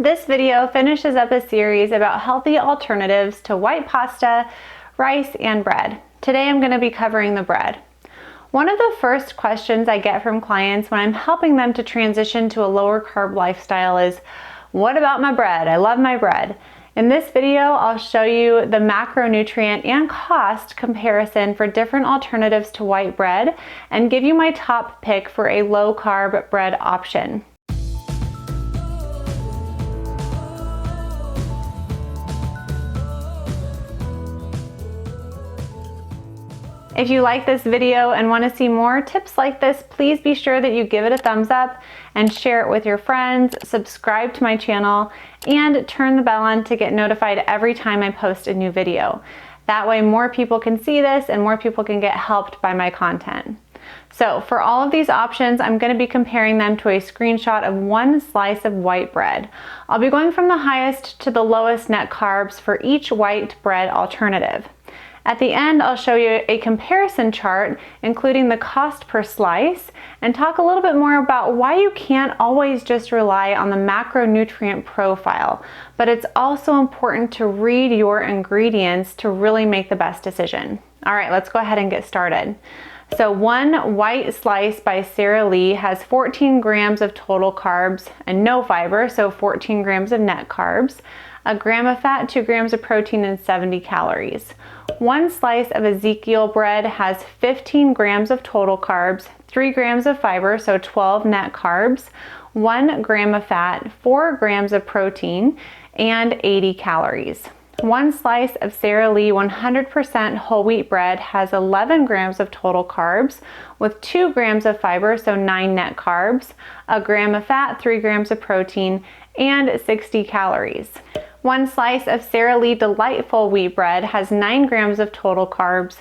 This video finishes up a series about healthy alternatives to white pasta, rice, and bread. Today I'm going to be covering the bread. One of the first questions I get from clients when I'm helping them to transition to a lower carb lifestyle is, what about my bread? I love my bread. In this video, I'll show you the macronutrient and cost comparison for different alternatives to white bread and give you my top pick for a low carb bread option. If you like this video and want to see more tips like this, please be sure that you give it a thumbs up and share it with your friends, subscribe to my channel, and turn the bell on to get notified every time I post a new video. That way more people can see this and more people can get helped by my content. So for all of these options, I'm going to be comparing them to a screenshot of one slice of white bread. I'll be going from the highest to the lowest net carbs for each white bread alternative. At the end, I'll show you a comparison chart, including the cost per slice, and talk a little bit more about why you can't always just rely on the macronutrient profile, but it's also important to read your ingredients to really make the best decision. All right, let's go ahead and get started. So one white slice by Sara Lee has 14 grams of total carbs and no fiber, so 14 grams of net carbs, a gram of fat, 2 grams of protein, and 70 calories. One slice of Ezekiel bread has 15 grams of total carbs, 3 grams of fiber, so 12 net carbs, 1 gram of fat, 4 grams of protein, and 80 calories. One slice of Sara Lee 100% whole wheat bread has 11 grams of total carbs with 2 grams of fiber, so 9 net carbs, a gram of fat, 3 grams of protein, and 60 calories. One slice of Sara Lee Delightful wheat bread has 9 grams of total carbs,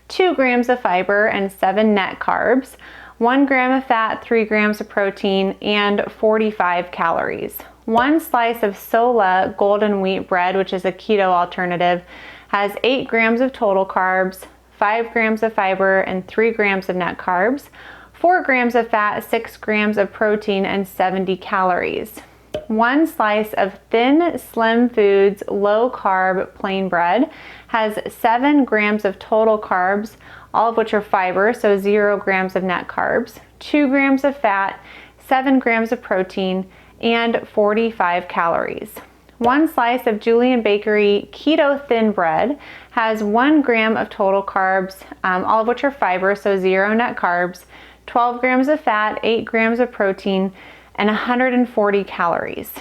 2 grams of fiber, and 7 net carbs, 1 gram of fat, 3 grams of protein, and 45 calories. One slice of SOLA Golden Wheat bread, which is a keto alternative, has 8 grams of total carbs, 5 grams of fiber, and 3 grams of net carbs, 4 grams of fat, 6 grams of protein, and 70 calories. One slice of Thin Slim Foods low carb plain bread has 7 grams of total carbs, all of which are fiber, so 0 grams of net carbs, 2 grams of fat, 7 grams of protein, and 45 calories. One slice of Julian Bakery Keto Thin bread has 1 gram of total carbs, all of which are fiber, so 0 net carbs, 12 grams of fat, 8 grams of protein, and 140 calories.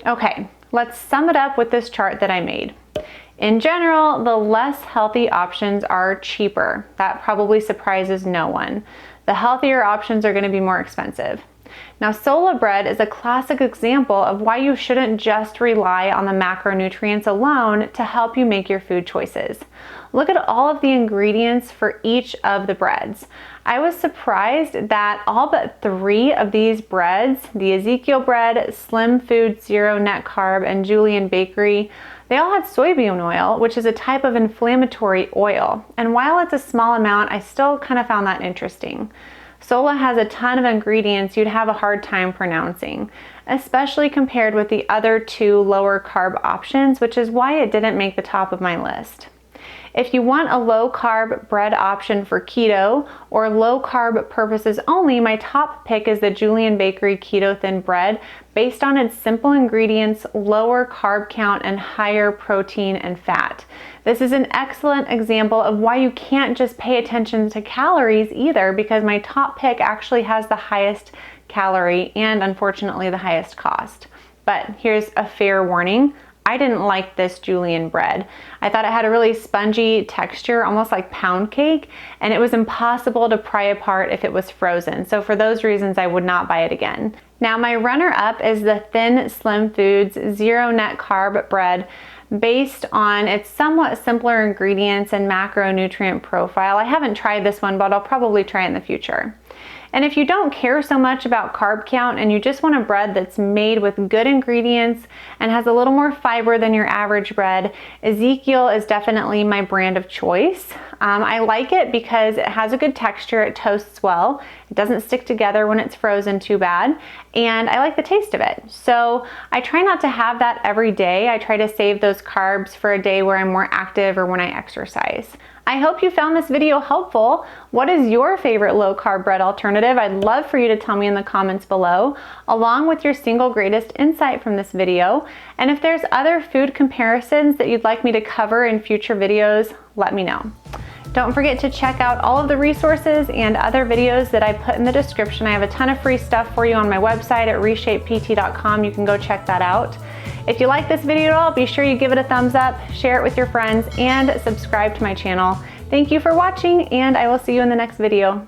Okay, let's sum it up with this chart that I made. In general, the less healthy options are cheaper. That probably surprises no one. The healthier options are going to be more expensive. Now, SOLA bread is a classic example of why you shouldn't just rely on the macronutrients alone to help you make your food choices. Look at all of the ingredients for each of the breads. I was surprised that all but 3 of these breads, the Ezekiel bread, Slim Food 0 net carb, and Julian Bakery, they all had soybean oil, which is a type of inflammatory oil. And while it's a small amount, I still kind of found that interesting. SOLA has a ton of ingredients you'd have a hard time pronouncing, especially compared with the other 2 lower carb options, which is why it didn't make the top of my list. If you want a low carb bread option for keto or low carb purposes only, my top pick is the Julian Bakery Keto Thin bread based on its simple ingredients, lower carb count, and higher protein and fat. This is an excellent example of why you can't just pay attention to calories either, because my top pick actually has the highest calorie and unfortunately the highest cost. But here's a fair warning. I didn't like this Julian bread. I thought it had a really spongy texture, almost like pound cake, and it was impossible to pry apart if it was frozen. So for those reasons, I would not buy it again. Now my runner-up is the Thin Slim Foods 0 net carb bread based on its somewhat simpler ingredients and macronutrient profile. I haven't tried this one, but I'll probably try it in the future. And if you don't care so much about carb count and you just want a bread that's made with good ingredients and has a little more fiber than your average bread, Ezekiel is definitely my brand of choice. I like it because it has a good texture, it toasts well, it doesn't stick together when it's frozen too bad, and I like the taste of it. So I try not to have that every day. I try to save those carbs for a day where I'm more active or when I exercise. I hope you found this video helpful. What is your favorite low-carb bread alternative? I'd love for you to tell me in the comments below, along with your single greatest insight from this video. And if there's other food comparisons that you'd like me to cover in future videos, let me know. Don't forget to check out all of the resources and other videos that I put in the description. I have a ton of free stuff for you on my website at reshapept.com. You can go check that out. If you like this video at all, be sure you give it a thumbs up, share it with your friends, and subscribe to my channel. Thank you for watching, and I will see you in the next video.